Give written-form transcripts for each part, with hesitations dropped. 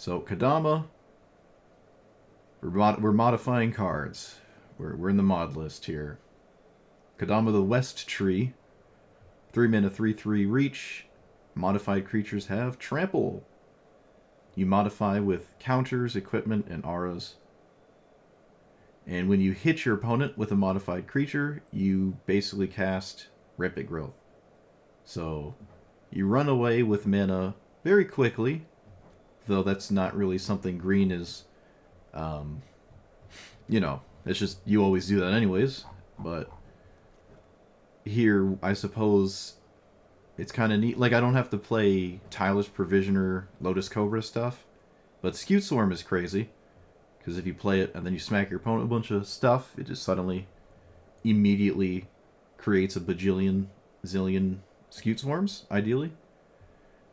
So Kodama, we're modifying cards. We're in the mod list here. Kodama the West Tree, 3 mana 3/3 reach. Modified creatures have trample. You modify with counters, equipment, and auras. And when you hit your opponent with a modified creature, you basically cast Rampant Growth. So you run away with mana very quickly, though that's not really something green is, it's just you always do that anyways. But here, I suppose it's kind of neat. Like, I don't have to play Tireless Provisioner, Lotus Cobra stuff, but Scute Swarm is crazy. Because if you play it and then you smack your opponent a bunch of stuff, it just suddenly, immediately creates a bajillion, zillion Scute Swarms, ideally.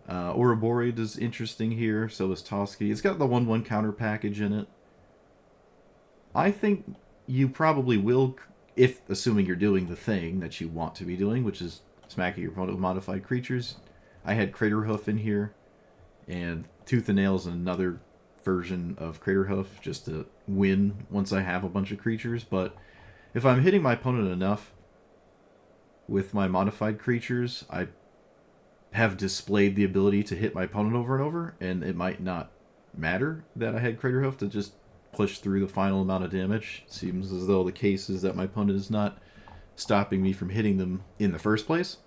Ouroborid is interesting here, so is Toski. It's got the 1/1 counter package in it. I think you probably will, if assuming you're doing the thing that you want to be doing, which is smacking your opponent with modified creatures. I had Craterhoof in here, and Tooth and Nail is another version of Craterhoof, just to win once I have a bunch of creatures. But if I'm hitting my opponent enough with my modified creatures, I have displayed the ability to hit my opponent over and over, and it might not matter that I had Craterhoof to just push through the final amount of damage. It seems as though the case is that my opponent is not stopping me from hitting them in the first place.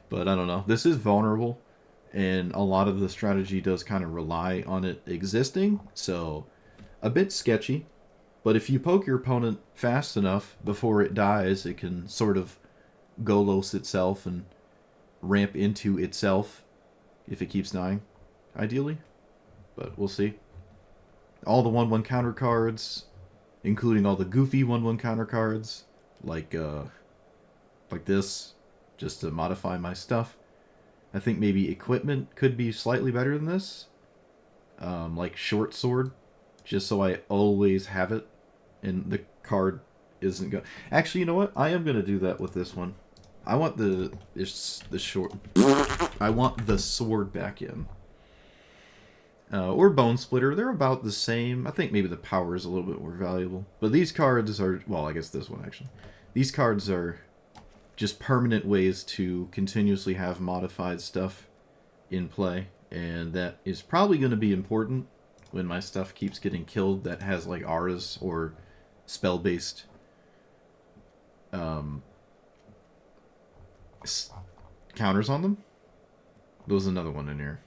But I don't know. This is vulnerable, and a lot of the strategy does kind of rely on it existing, so a bit sketchy. But if you poke your opponent fast enough before it dies, it can sort of Golos itself and ramp into itself if it keeps dying, ideally. But we'll see. All the 1/1 counter cards, including all the goofy 1/1 counter cards, like this, just to modify my stuff. I think maybe equipment could be slightly better than this. Like Short Sword, just so I always have it, and the card isn't go. Actually, you know what? I am gonna do that with this one. I want the short. I want the sword back in. Or Bone Splitter. They're about the same. I think maybe the power is a little bit more valuable. But these cards are, well, I guess this one actually. These cards are just permanent ways to continuously have modified stuff in play. And that is probably going to be important when my stuff keeps getting killed that has like auras or spell-based counters on them. There's another one in here.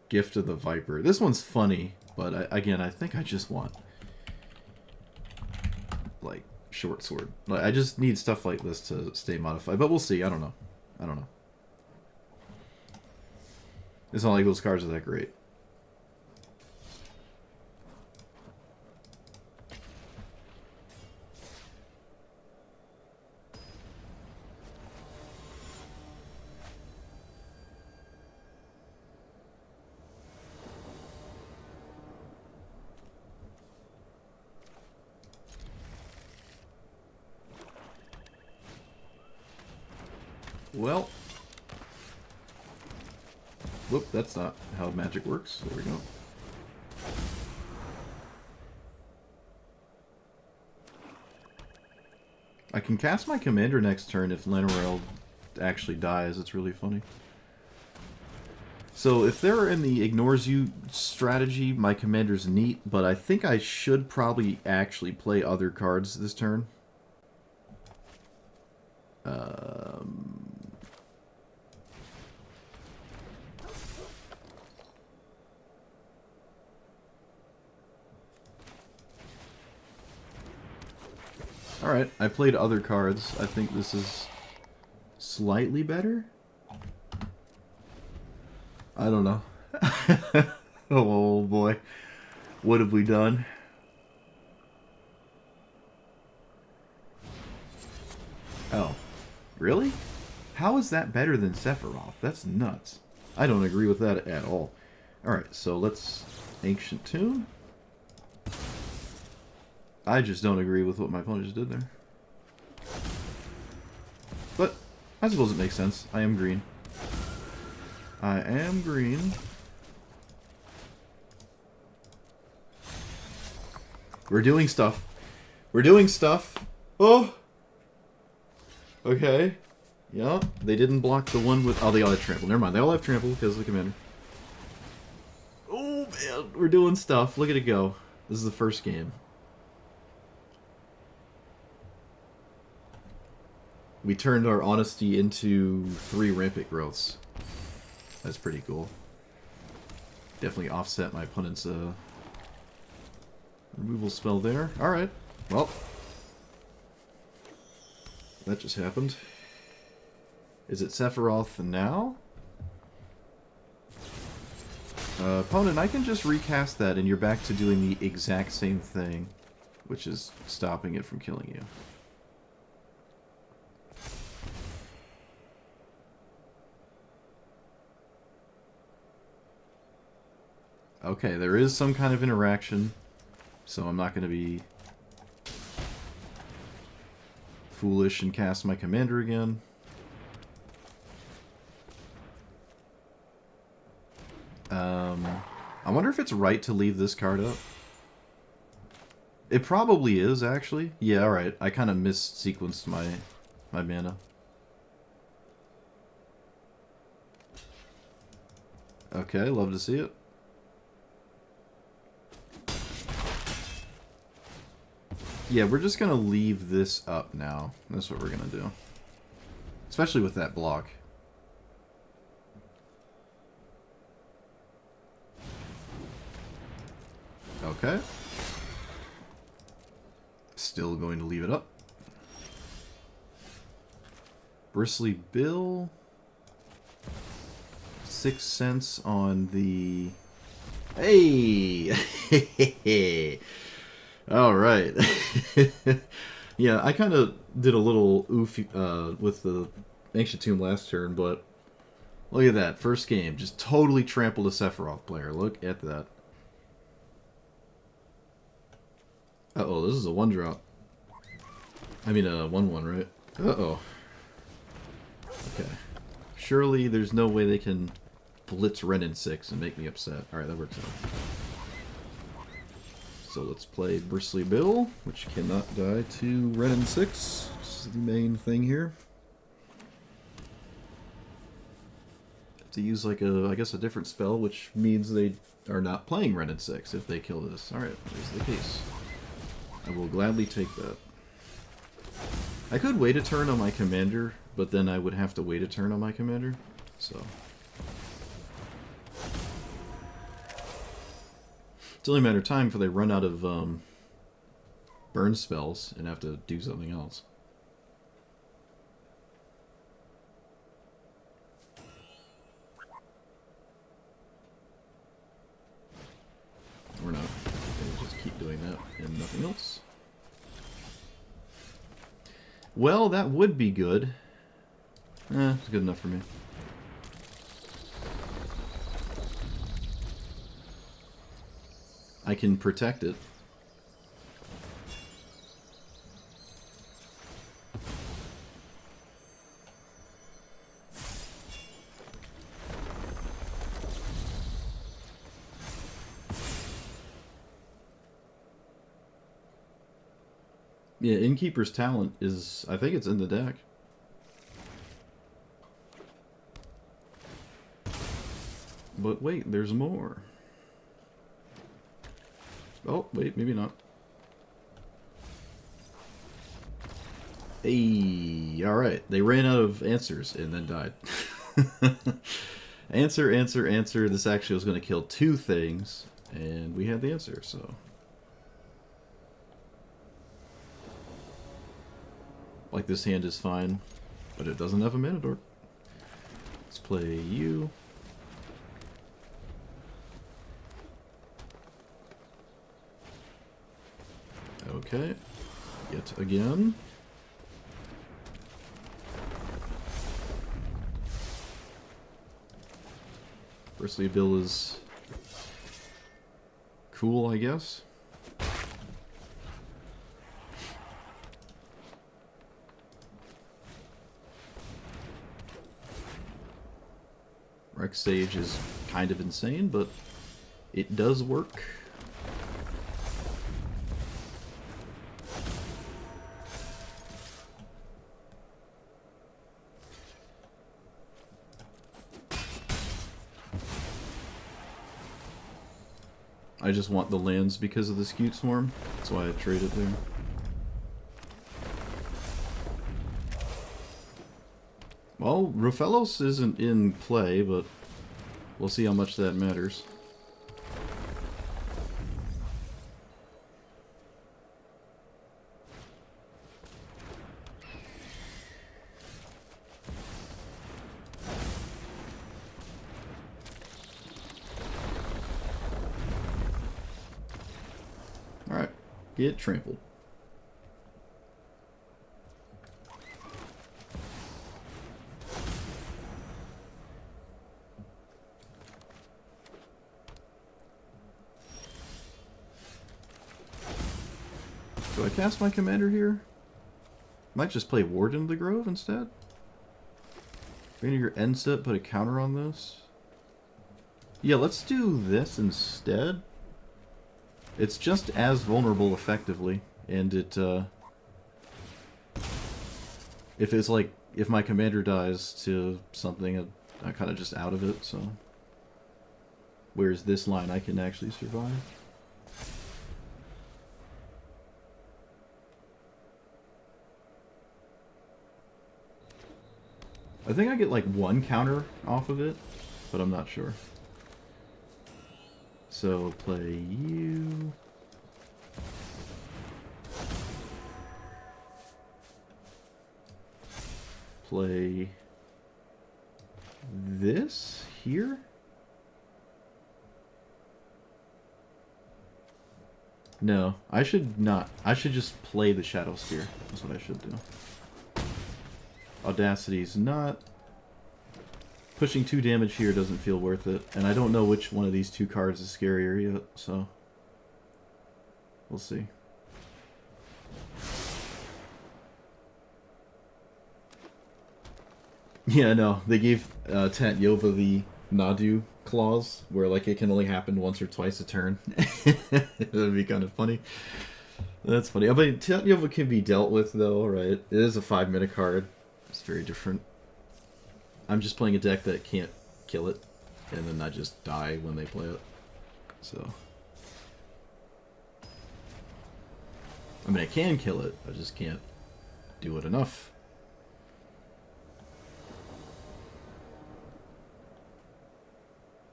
Gift of the Viper. This one's funny, but again, I think I just want like Short Sword. Like, I just need stuff like this to stay modified, but we'll see. I don't know. It's not like those cards are that great. Well, whoop, that's not how magic works. There we go. I can cast my commander next turn if Lanarel actually dies. It's really funny. So if they're in the ignores you strategy, my commander's neat, but I think I should probably actually play other cards this turn. Alright, I played other cards. I think this is slightly better? I don't know. Oh boy. What have we done? Oh. Really? How is that better than Sephiroth? That's nuts. I don't agree with that at all. Alright, so let's Ancient Tomb. I just don't agree with what my opponent just did there. But I suppose it makes sense. I am green. I am green. We're doing stuff. We're doing stuff. Oh! Okay. Yeah, they didn't block the one with... Oh, they all have trample. Never mind, they all have trample because of the commander. Oh, man. We're doing stuff. Look at it go. This is the first game. We turned our honesty into 3 rampant growths. That's pretty cool. Definitely offset my opponent's removal spell there. Alright. Well. That just happened. Is it Sephiroth now? Opponent, I can just recast that and you're back to doing the exact same thing. Which is stopping it from killing you. Okay, there is some kind of interaction, so I'm not going to be foolish and cast my commander again. I wonder if it's right to leave this card up. It probably is, actually. Yeah, alright. I kind of mis-sequenced my mana. Okay, love to see it. Yeah, we're just going to leave this up now. That's what we're going to do. Especially with that block. Okay. Still going to leave it up. Bristly Bill. 6 cents on the... Hey! Alright. Yeah, I kind of did a little oof with the Ancient Tomb last turn, but look at that. First game. Just totally trampled a Sephiroth player. Look at that. Uh-oh, this is a 1-drop. I mean a 1-1, right? Uh-oh. Okay. Surely there's no way they can blitz Ren in 6 and make me upset. Alright, that works out. So let's play Bristly Bill, which cannot die to Ren in 6. This is the main thing here. Have to use like a, I guess, a different spell, which means they are not playing Ren in 6 if they kill this. Alright, there's the case. I will gladly take that. I could wait a turn on my commander, but then I would have to wait a turn on my commander, so... It's only a matter of time before they run out of burn spells and have to do something else. Or not. They just keep doing that and nothing else. Well, that would be good. It's good enough for me. I can protect it. Yeah, Innkeeper's Talent is... I think it's in the deck. But wait, there's more. Oh, wait, maybe not. Hey, alright. They ran out of answers and then died. Answer, answer, answer. This actually was going to kill 2 things, and we had the answer, so... Like, this hand is fine, but it doesn't have a mana dork. Let's play you. Okay. Yet again. Bristly Bill is cool, I guess. Rex Sage is kind of insane, but it does work. I just want the lands because of the Scute Swarm. That's why I traded there. Well, Rofellos isn't in play, but we'll see how much that matters. Alright, get trampled. Do I cast my commander here? Might just play Warden of the Grove instead. Bring your end step, put a counter on this. Yeah, let's do this instead. It's just as vulnerable effectively, and it, if it's like, if my commander dies to something, I'm kind of just out of it, so. Whereas this line I can actually survive. I think I get like one counter off of it, but I'm not sure. So play you. Play this here. No, I should not. I should just play the Shadow Spear. That's what I should do. Audacity's not. Pushing 2 damage here doesn't feel worth it. And I don't know which one of these two cards is scarier yet, so we'll see. Yeah, no, they gave Tat Yova the Nadu clause, where like it can only happen once or twice a turn. That'd be kind of funny. That's funny. I mean, Tat Yova can be dealt with though, right? It is a 5-mana card. It's very different. I'm just playing a deck that can't kill it, and then I just die when they play it. So, I mean, I can kill it, I just can't do it enough.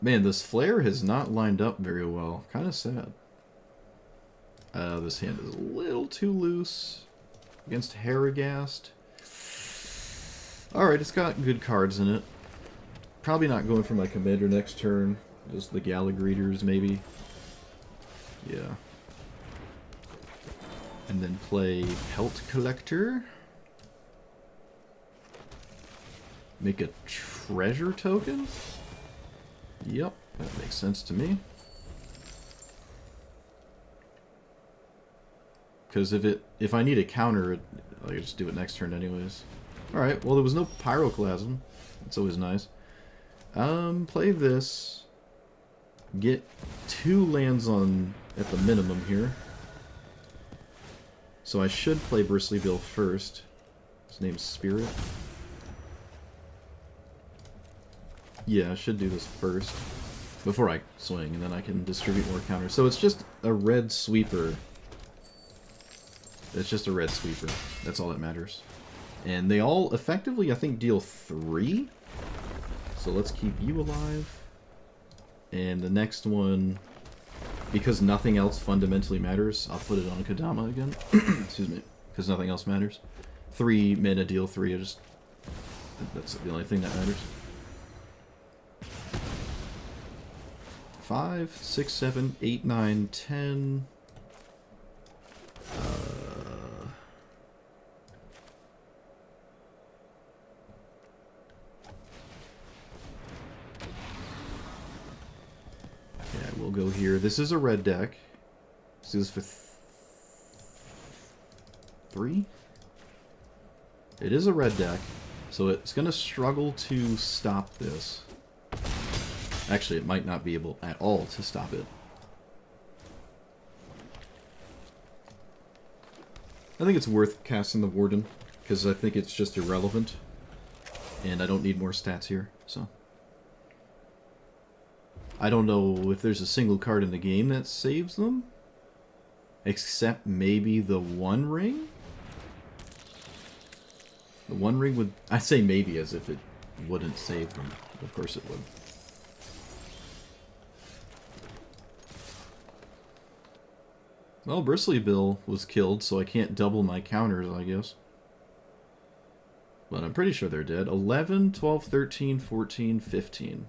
Man, this flare has not lined up very well. Kind of sad. This hand is a little too loose against Harrogast. Alright, it's got good cards in it. Probably not going for my commander next turn. Just the Gallagreeters, maybe. Yeah. And then play Pelt Collector. Make a treasure token? Yep, that makes sense to me. Because if I need a counter, I can just do it next turn anyways. Alright, well there was no Pyroclasm. That's always nice. Play this. Get 2 lands on at the minimum here. So I should play Bristly Bill first. His name's Spirit. Yeah, I should do this first. Before I swing, and then I can distribute more counters. So it's just a red sweeper. It's just a red sweeper. That's all that matters. And they all effectively, I think, deal 3. So let's keep you alive. And the next one, because nothing else fundamentally matters, I'll put it on Kodama again. Excuse me. Because nothing else matters. 3 mana, deal 3. That's the only thing that matters. 5, 6, 7, 8, 9, 10. Yeah, we'll go here. This is a red deck. Let's do this for 3. It is a red deck, so it's going to struggle to stop this. Actually, it might not be able at all to stop it. I think it's worth casting the Warden, because I think it's just irrelevant. And I don't need more stats here, so. I don't know if there's a single card in the game that saves them. Except maybe the One Ring? The One Ring would... I say maybe as if it wouldn't save them. Of course it would. Well, Bristly Bill was killed, so I can't double my counters, I guess. But I'm pretty sure they're dead. 11, 12, 13, 14, 15.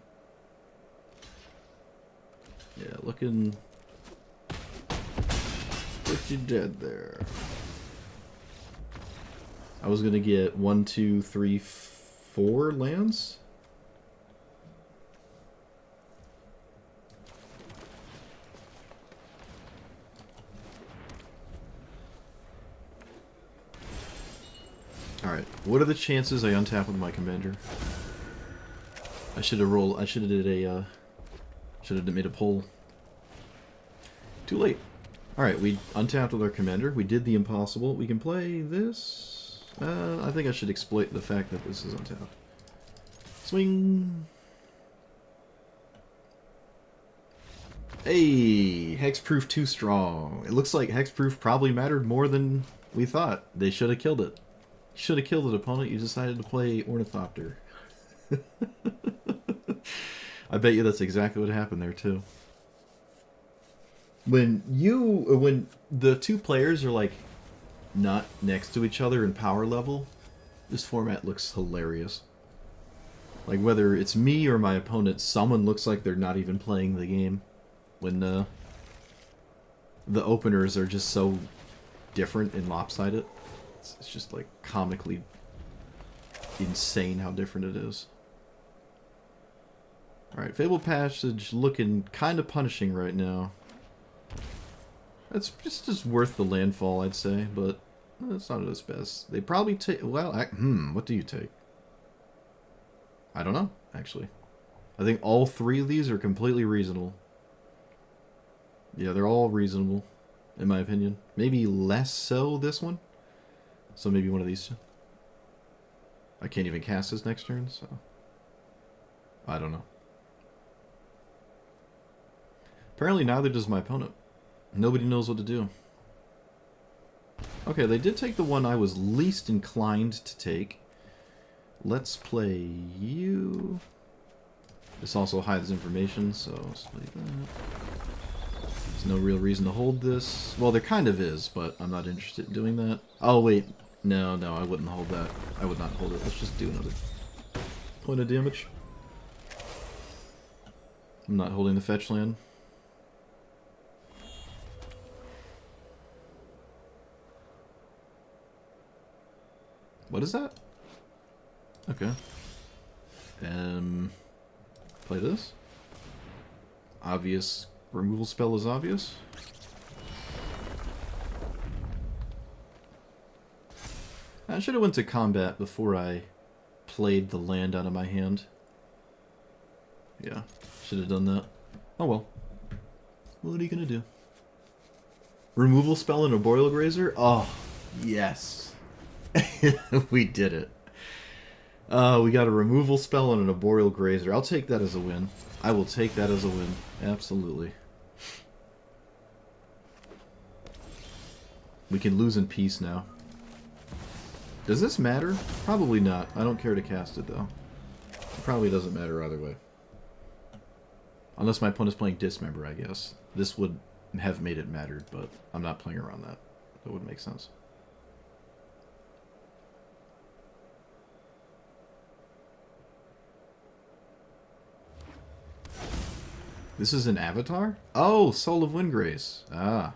Yeah, looking pretty dead there. I was gonna get 1, 2, 3, 4 lands. Alright, what are the chances I untap with my commander? I should have rolled, I should have did a, should have made a poll. Too late. Alright, we untapped with our commander, we did the impossible, we can play this? I think I should exploit the fact that this is untapped. Swing! Hey! Hexproof too strong. It looks like Hexproof probably mattered more than we thought. They should have killed it. You should have killed it, opponent. You decided to play Ornithopter. I bet you that's exactly what happened there, too. When the two players are, like, not next to each other in power level, this format looks hilarious. Like, whether it's me or my opponent, someone looks like they're not even playing the game. When the openers are just so different and lopsided. It's just, like, comically insane how different it is. Alright, Fabled Passage looking kind of punishing right now. It's just worth the landfall, I'd say, but it's not at its best. They probably take... Well, what do you take? I don't know, actually. I think all three of these are completely reasonable. Yeah, they're all reasonable, in my opinion. Maybe less so this one. So maybe one of these two. I can't even cast this next turn, so... I don't know. Apparently neither does my opponent. Nobody knows what to do. Okay, they did take the one I was least inclined to take. Let's play you. This also hides information, so let's leave that. There's no real reason to hold this. Well, there kind of is, but I'm not interested in doing that. Oh, wait. No, I wouldn't hold that. I would not hold it. Let's just do another point of damage. I'm not holding the fetch land. What is that? Okay. Play this. Obvious removal spell is obvious. I should have went to combat before I played the land out of my hand. Yeah, should have done that. Oh well. What are you gonna do? Removal spell and a Boreal Grazer? Oh, yes. We did it. We got a removal spell and an Arboreal Grazer. I'll take that as a win. I will take that as a win. Absolutely. We can lose in peace now. Does this matter? Probably not. I don't care to cast it, though. It probably doesn't matter either way. Unless my opponent's playing Dismember, I guess. This would have made it mattered, but I'm not playing around that. That would make sense. This is an avatar? Oh, Soul of Windgrace. Ah.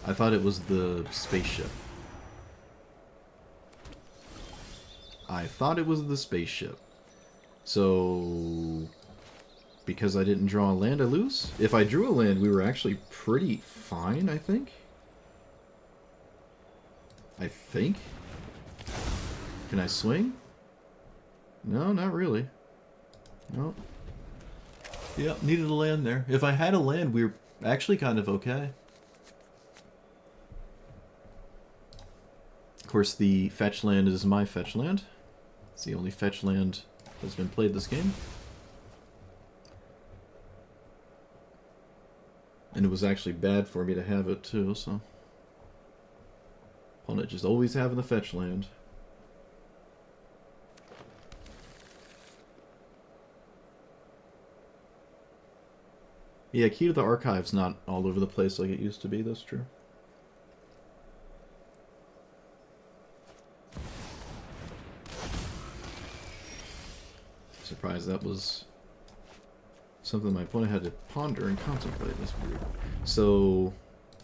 I thought it was the spaceship. I thought it was the spaceship. So... because I didn't draw a land, I lose? If I drew a land, we were actually pretty fine, I think. I think? Can I swing? No, not really. No. Yep, needed a land there. If I had a land, we were actually kind of okay. Of course, the fetch land is my fetch land. It's the only fetch land that's been played this game. And it was actually bad for me to have it too, so. Opponent just always having the fetch land. Yeah, Key to the Archive's not all over the place like it used to be, that's true. Surprised that was something my opponent had to ponder and contemplate. That's weird. So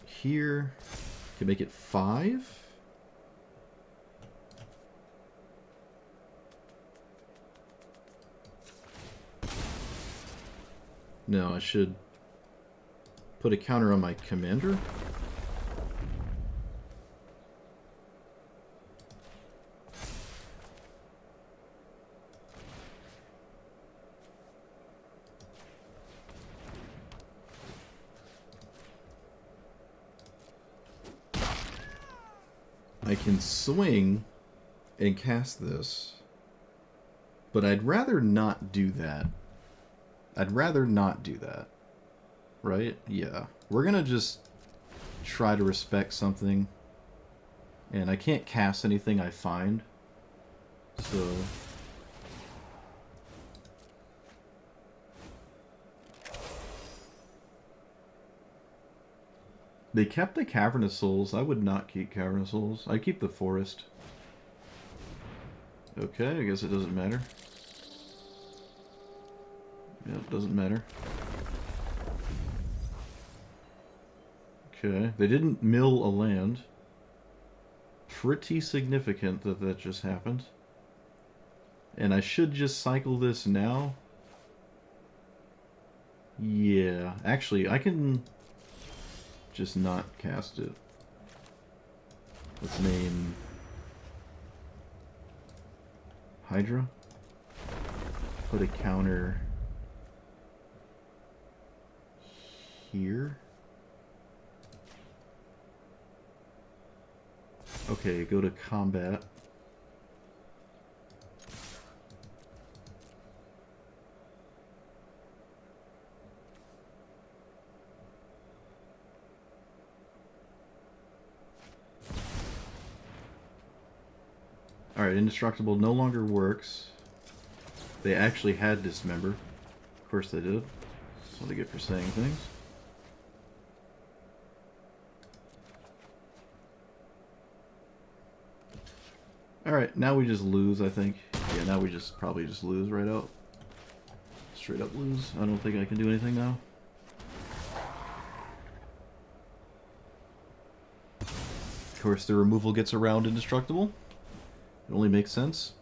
here, can make it 5. No, I should put a counter on my commander. I can swing and cast this, but I'd rather not do that. I'd rather not do that. Right? Yeah. We're gonna just try to respect something. And I can't cast anything I find. So... They kept the Cavernous Souls. I would not keep Cavernous Souls. I'd keep the Forest. Okay, I guess it doesn't matter. Yeah, it doesn't matter. Okay, they didn't mill a land. Pretty significant that that just happened. And I should just cycle this now. Yeah, actually, I can just not cast it. Let's name Hydra. Put a counter here. Okay, go to combat. Alright, Indestructible no longer works. They actually had Dismember. Of course they did. That's what they get for saying things. Alright, now we just lose, I think. Yeah, now we just probably just lose right out. Straight up lose. I don't think I can do anything now. Of course, the removal gets around Indestructible. It only makes sense.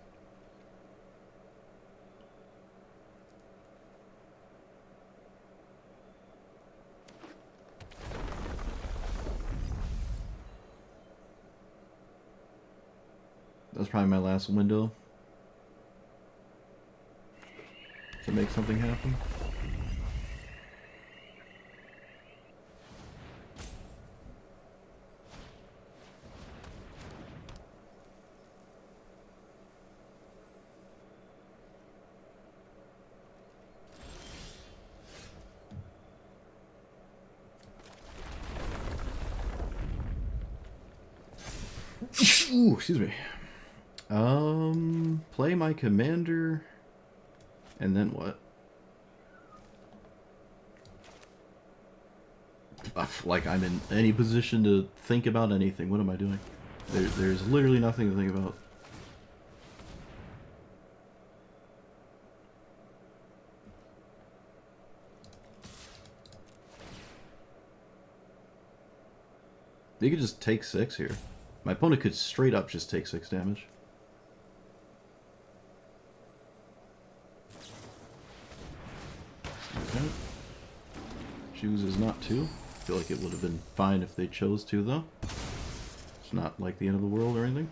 That's probably my last window to make something happen. Ooh, excuse me. Play my commander, and then what? Like I'm in any position to think about anything. What am I doing? There's literally nothing to think about. They could just take 6 here. My opponent could straight up just take 6 damage. Okay. Chooses not to. I feel like it would have been fine if they chose to, though. It's not like the end of the world or anything.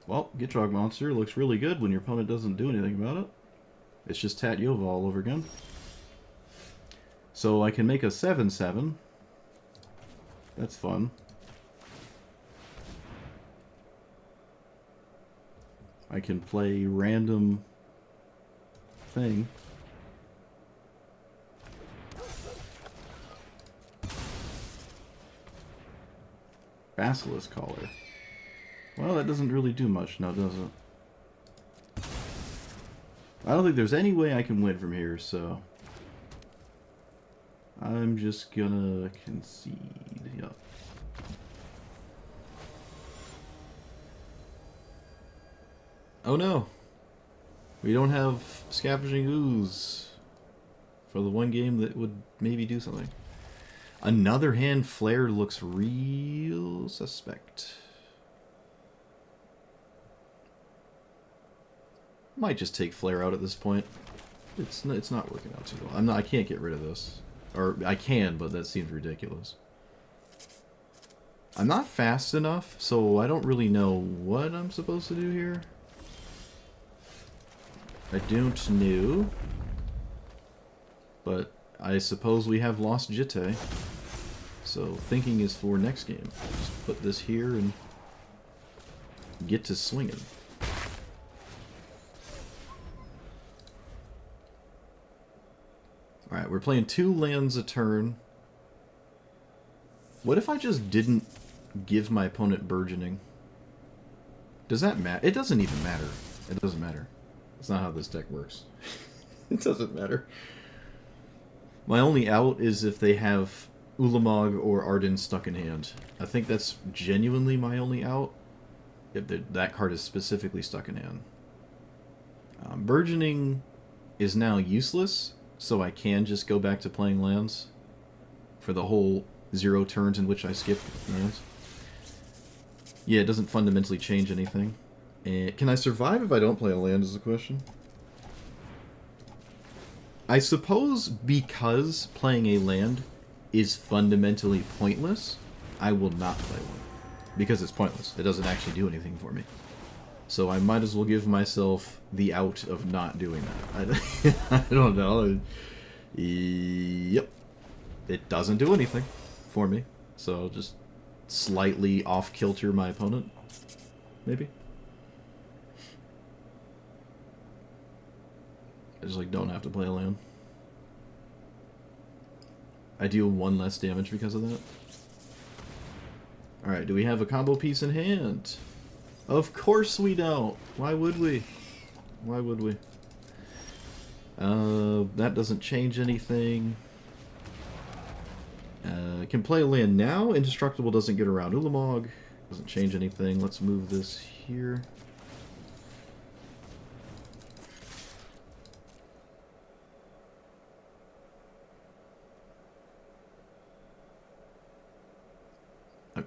Well, Gitrog Monster looks really good when your opponent doesn't do anything about it. It's just Tat Yova all over again. So I can make a 7/7. That's fun. I can play random thing. Basilisk Collar. Well, that doesn't really do much now, does it? I don't think there's any way I can win from here, so... I'm just gonna concede. Yep. Oh no! We don't have Scavenging Ooze for the one game that would maybe do something. Another hand Flare looks real suspect. Might just take Flare out at this point. It's not working out too well. I can't get rid of this. Or I can, but that seems ridiculous. I'm not fast enough, so I don't really know what I'm supposed to do here. I don't know. But I suppose we have lost Jitte. So thinking is for next game. Just put this here and get to swinging. Alright, we're playing 2 lands a turn. What if I just didn't give my opponent Burgeoning? Does that matter? It doesn't even matter. It doesn't matter. That's not how this deck works. It doesn't matter. My only out is if they have Ulamog or Arden stuck in hand. I think that's genuinely my only out. If that card is specifically stuck in hand. Burgeoning is now useless. So I can just go back to playing lands for the whole 0 turns in which I skip lands. Yeah, it doesn't fundamentally change anything. And can I survive if I don't play a land is the question. I suppose because playing a land is fundamentally pointless, I will not play one. Because it's pointless. It doesn't actually do anything for me. So I might as well give myself the out of not doing that. I don't know. Yep. It doesn't do anything for me. So I'll just slightly off-kilter my opponent. Maybe. I just don't have to play a land. I deal 1 less damage because of that. Alright, do we have a combo piece in hand? Of course we don't. Why would we? Why would we? That doesn't change anything. Can play a land now. Indestructible doesn't get around Ulamog. Doesn't change anything. Let's move this here.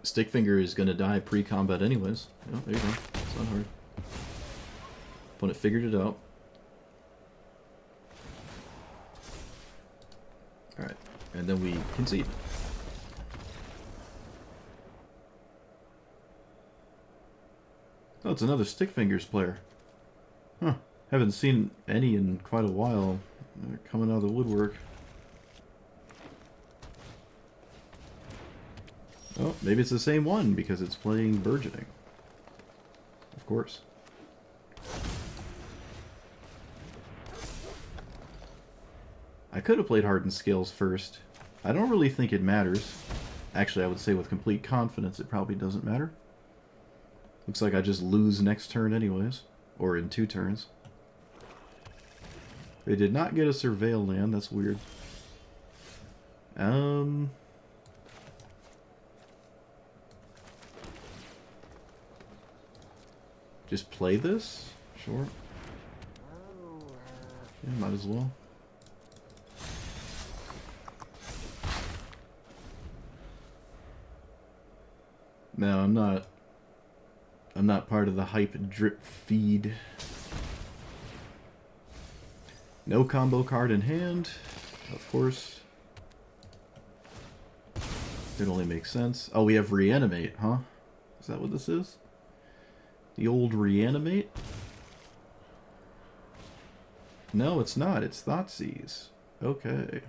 Stickfinger is going to die pre-combat anyways. Oh, there you go. It's not hard. Opponent figured it out. Alright. And then we concede. Oh, it's another Stickfingers player. Huh. Haven't seen any in quite a while. They're coming out of the woodwork. Oh, maybe it's the same one because it's playing Burgeoning. Of course. I could have played Hardened Scales first. I don't really think it matters. Actually, I would say with complete confidence it probably doesn't matter. Looks like I just lose next turn anyways. Or in 2 turns. They did not get a Surveil land, that's weird. Just play this? Sure. Yeah, might as well. No, I'm not part of the hype drip feed. No combo card in hand, of course. It only makes sense. Oh, we have Reanimate, huh? Is that what this is? The old reanimate? No, it's not. It's Thoughtseize. Okay.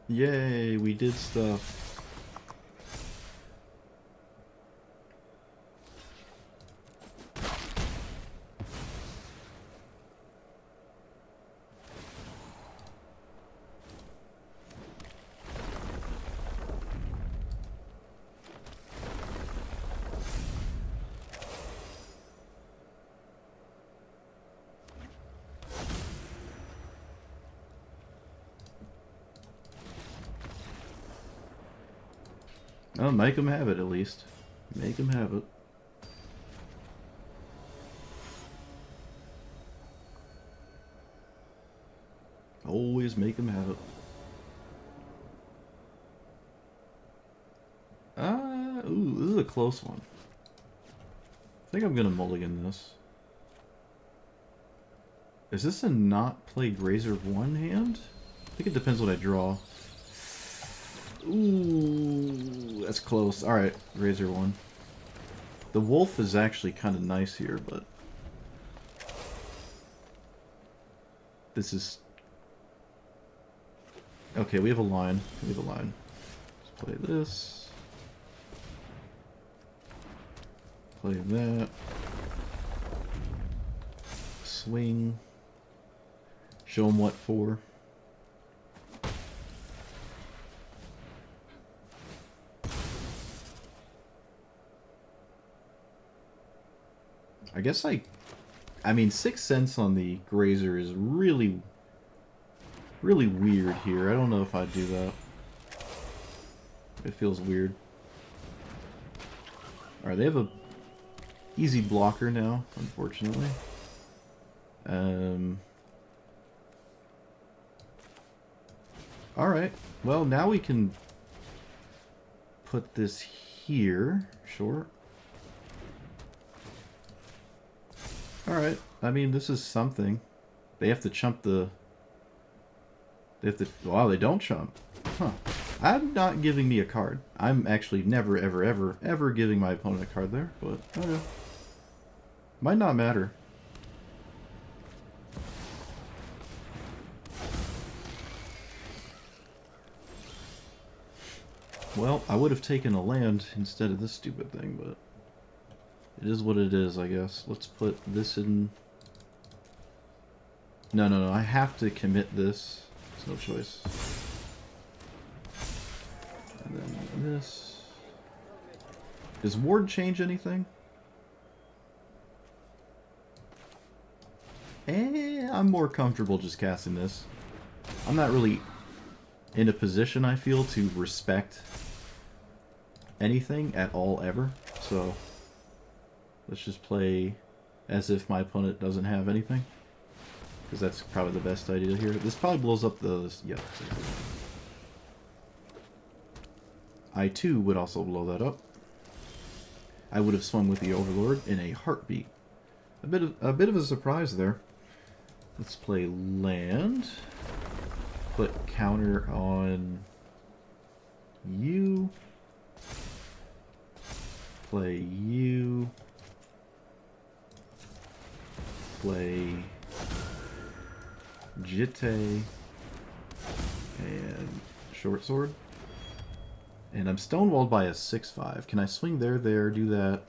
Yay, we did stuff. Oh, make them have it at least. Make them have it. Always make them have it. Ooh, this is a close one. I think I'm gonna mulligan this. Is this a not play Razor 1 hand? I think it depends what I draw. Ooh, that's close. Alright, Razor 1. The wolf is actually kind of nice here, but... this is... okay, we have a line. We have a line. Let's play this. Play that. Swing. Show them what for. I guess I mean 6 cents on the grazer is really weird here. I don't know if I'd do that. It feels weird. Alright, they have a easy blocker now, unfortunately. Alright, well now we can put this here, sure. Alright, I mean this is something. They have to chump the... they have to... wow, they don't chump. Huh. I'm not giving me a card. I'm actually never, ever, ever, ever giving my opponent a card there, but okay. Might not matter. Well, I would have taken a land instead of this stupid thing, but it is what it is, I guess. Let's put this in... no, I have to commit this. There's no choice. And then this... does Ward change anything? I'm more comfortable just casting this. I'm not really in a position, I feel, to respect anything at all, ever. So, let's just play as if my opponent doesn't have anything. Because that's probably the best idea here. This probably blows up the... yeah. I, too, would also blow that up. I would have swung with the Overlord in a heartbeat. A bit of a surprise there. Let's play land. Put counter on you. Play you. Play Jitte. And short sword. And I'm stonewalled by a 6/5. Can I swing there, do that?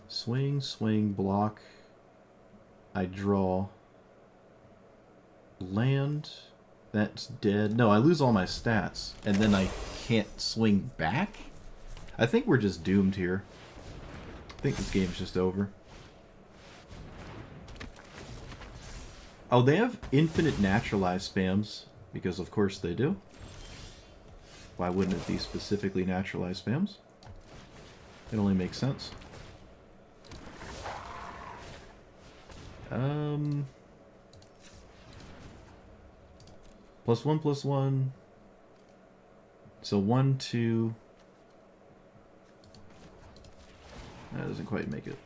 Swing, swing, block. I draw. Land. That's dead. No, I lose all my stats. And then I can't swing back? I think we're just doomed here. I think this game's just over. Oh, they have infinite naturalized spams. Because of course they do. Why wouldn't it be specifically naturalized spams? It only makes sense. +1/+1. So 1, 2... That doesn't quite make it.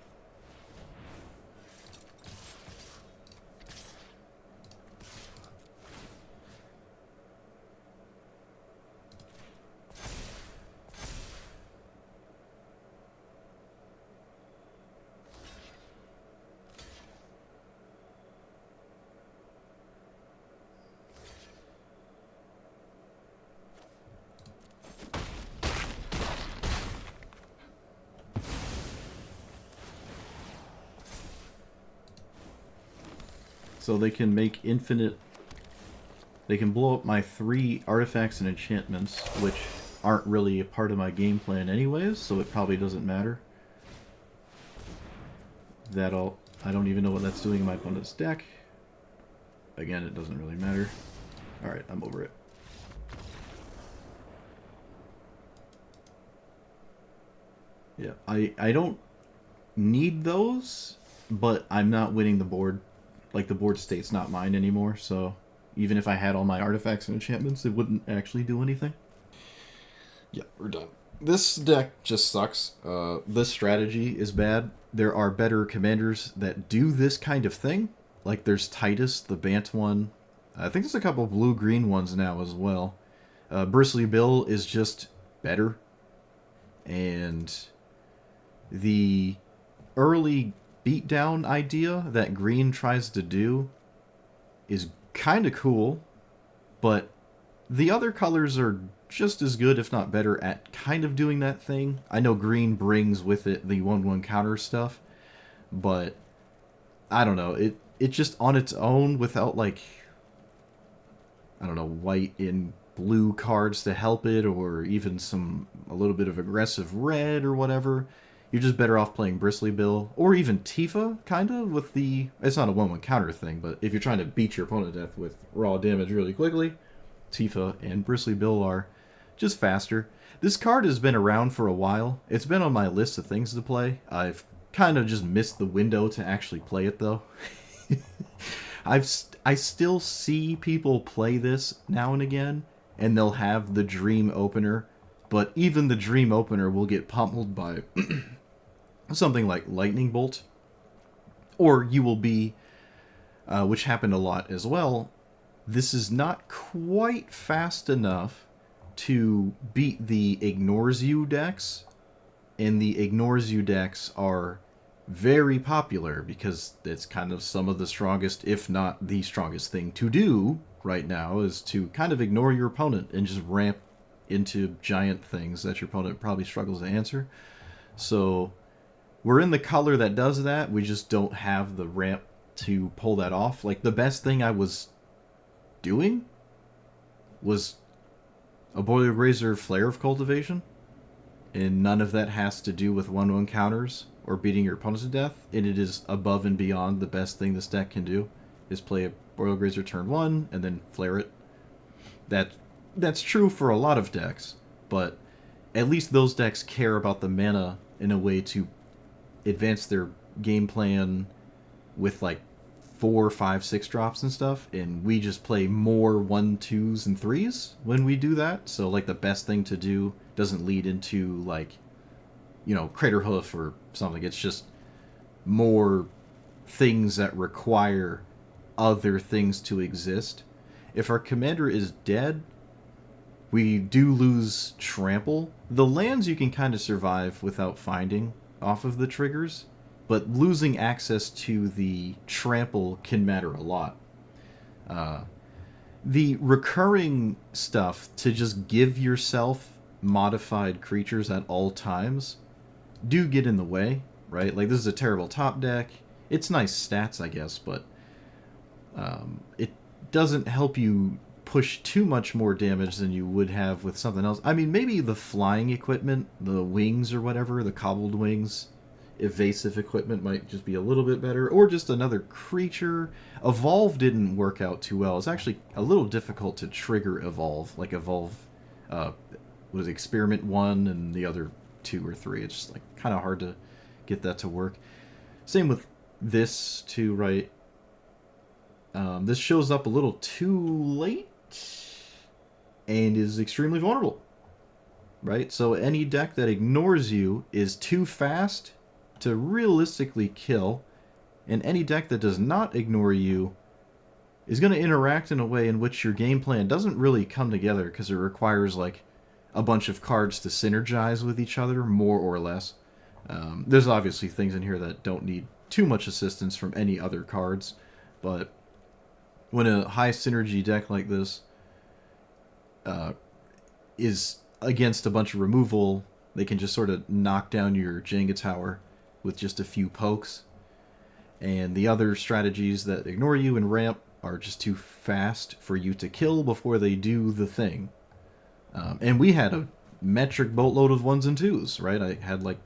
So they can make infinite... They can blow up my 3 artifacts and enchantments, which aren't really a part of my game plan anyways, so it probably doesn't matter. I don't even know what that's doing in my opponent's deck. Again, it doesn't really matter. Alright, I'm over it. Yeah, I don't need those, but I'm not winning the board. Like, the board state's not mine anymore, so even if I had all my artifacts and enchantments, it wouldn't actually do anything. Yeah, we're done. This deck just sucks. This strategy is bad. There are better commanders that do this kind of thing. Like, there's Titus, the Bant one. I think there's a couple blue-green ones now as well. Bristly Bill is just better. And the early beatdown idea that green tries to do is kind of cool, but the other colors are just as good, if not better, at kind of doing that thing. I know green brings with it the 1/1 counter stuff, but I don't know. It just on its own, without, like, I don't know, white and blue cards to help it, or even a little bit of aggressive red or whatever, you're just better off playing Bristly Bill, or even Tifa, kind of, with the... It's not a 1/1 counter thing, but if you're trying to beat your opponent to death with raw damage really quickly, Tifa and Bristly Bill are just faster. This card has been around for a while. It's been on my list of things to play. I've kind of just missed the window to actually play it, though. I still see people play this now and again, and they'll have the Dream Opener, but even the Dream Opener will get pummeled by something like Lightning Bolt, or you will be, which happened a lot as well, this is not quite fast enough to beat the Ignores You decks, and the Ignores You decks are very popular because it's kind of some of the strongest, if not the strongest thing to do right now, is to kind of ignore your opponent and just ramp into giant things that your opponent probably struggles to answer. So we're in the color that does that. We just don't have the ramp to pull that off. Like, the best thing I was doing was a Boiler Razor Flare of Cultivation, and none of that has to do with 1/1 counters or beating your opponents to death, and it is above and beyond the best thing this deck can do, is play a Boiler Razor turn 1 and then flare it. That's true for a lot of decks, but at least those decks care about the mana in a way to advance their game plan with, like, 4, 5, 6 drops and stuff, and we just play more 1, 2s, and 3s when we do that. So, like, the best thing to do doesn't lead into, like, you know, Crater Hoof or something. It's just more things that require other things to exist. If our commander is dead, we do lose Trample. The lands you can kind of survive without finding off of the triggers, but losing access to the Trample can matter a lot. The recurring stuff to just give yourself modified creatures at all times do get in the way, right? Like, this is a terrible top deck. It's nice stats, I guess, but it doesn't help you push too much more damage than you would have with something else. I mean, maybe the flying equipment, the wings or whatever, the cobbled wings, evasive equipment might just be a little bit better, or just another creature. Evolve didn't work out too well. It's actually a little difficult to trigger Evolve, like Evolve, was Experiment 1 and the other 2 or 3. It's just, like, kind of hard to get that to work. Same with this too, right? This shows up a little too late and is extremely vulnerable. right? So any deck that ignores you is too fast to realistically kill, and any deck that does not ignore you is going to interact in a way in which your game plan doesn't really come together because it requires like a bunch of cards to synergize with each other, more or less. There's obviously things in here that don't need too much assistance from any other cards, but when a high synergy deck like this is against a bunch of removal, they can just sort of knock down your Jenga tower with just a few pokes. And the other strategies that ignore you and ramp are just too fast for you to kill before they do the thing. And we had a metric boatload of 1s and 2s, right? I had like...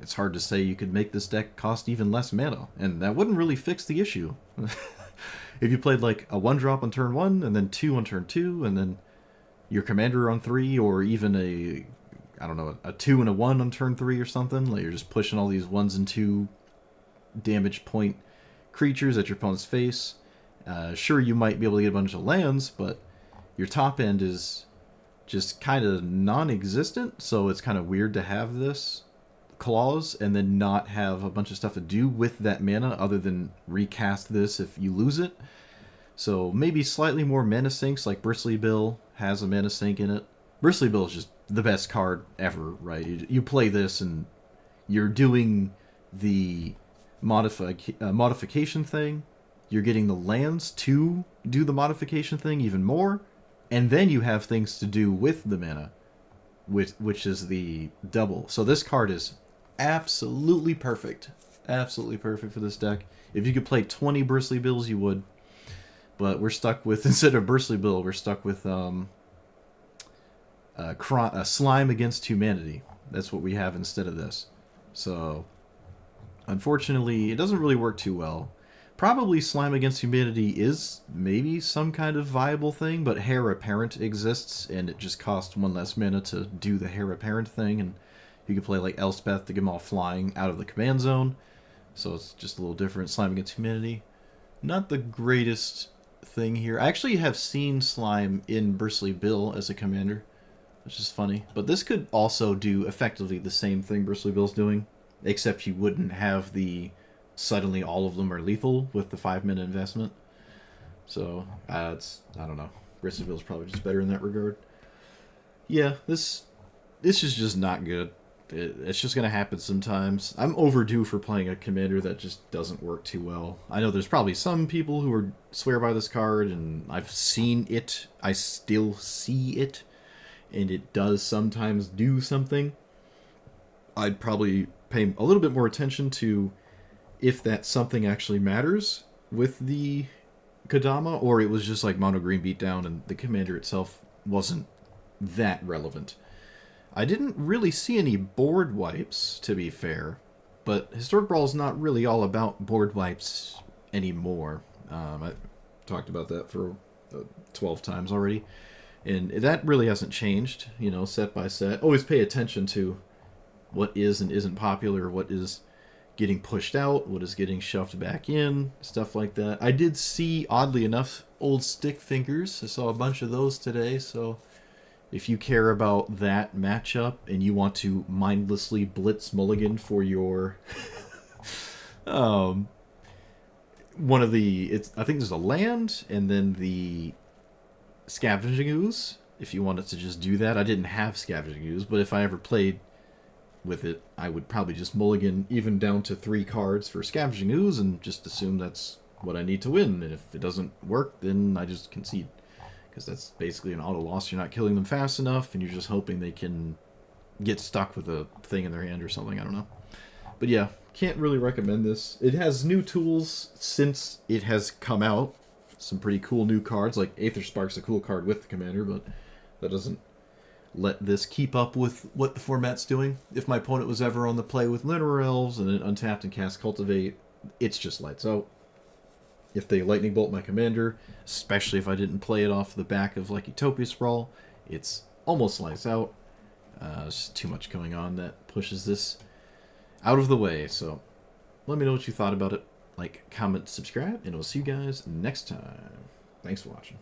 It's hard to say you could make this deck cost even less mana, and that wouldn't really fix the issue. If you played like a 1-drop on turn 1, and then 2 on turn 2, and then your commander on 3, or even I don't know, a 2 and a 1 on turn 3 or something, like you're just pushing all these 1s and 2 damage point creatures at your opponent's face. Sure, you might be able to get a bunch of lands, but your top end is just kind of non-existent, so it's kind of weird to have this clause and then not have a bunch of stuff to do with that mana other than recast this if you lose it. So maybe slightly more mana sinks, like Bristly Bill has a mana sink in it. Bristly Bill is just the best card ever, right? You play this and you're doing the modification thing. You're getting the lands to do the modification thing even more. And then you have things to do with the mana, which is the double. So this card is absolutely perfect. Absolutely perfect for this deck. If you could play 20 Bristly Bills, you would. But we're stuck with, instead of Bristly Bill, we're stuck with Slime Against Humanity. That's what we have instead of this. So, unfortunately, it doesn't really work too well. Probably Slime Against Humanity is maybe some kind of viable thing, but Heir Apparent exists, and it just costs 1 less mana to do the Heir Apparent thing, and you can play like Elspeth to get them all flying out of the command zone. So it's just a little different. Slime Against Humanity. Not the greatest thing here. I actually have seen Slime in Bristly Bill as a commander, which is funny. But this could also do effectively the same thing Bristly Bill's doing, except you wouldn't have the suddenly all of them are lethal with the 5-minute investment. So, I don't know. Bristly Bill's probably just better in that regard. Yeah, this is just not good. It's just going to happen sometimes. I'm overdue for playing a commander that just doesn't work too well. I know there's probably some people who swear by this card, and I've seen it. I still see it, and it does sometimes do something. I'd probably pay a little bit more attention to if that something actually matters with the Kodama, or it was just like mono green beatdown and the commander itself wasn't that relevant. I didn't really see any board wipes, to be fair, but Historic Brawl is not really all about board wipes anymore. I talked about that for 12 times already, and that really hasn't changed, set by set. Always pay attention to what is and isn't popular, what is getting pushed out, what is getting shoved back in, stuff like that. I did see, oddly enough, old Stickfingers. I saw a bunch of those today, so if you care about that matchup and you want to mindlessly blitz mulligan for your one of the, I think there's a land and then the Scavenging Ooze, if you wanted to just do that. I didn't have Scavenging Ooze, but if I ever played with it, I would probably just mulligan even down to 3 cards for Scavenging Ooze and just assume that's what I need to win. And if it doesn't work, then I just concede. Because that's basically an auto loss. You're not killing them fast enough, and you're just hoping they can get stuck with a thing in their hand or something. I don't know. But yeah, can't really recommend this. It has new tools since it has come out. Some pretty cool new cards, like Aether Spark's a cool card with the commander, but that doesn't let this keep up with what the format's doing. If my opponent was ever on the play with Linear Elves and then untapped and cast Cultivate, it's just lights out. If they Lightning Bolt my commander, especially if I didn't play it off the back of like Utopia Sprawl, it's almost lights out. There's just too much going on that pushes this out of the way. So let me know what you thought about it. Like, comment, subscribe, and we'll see you guys next time. Thanks for watching.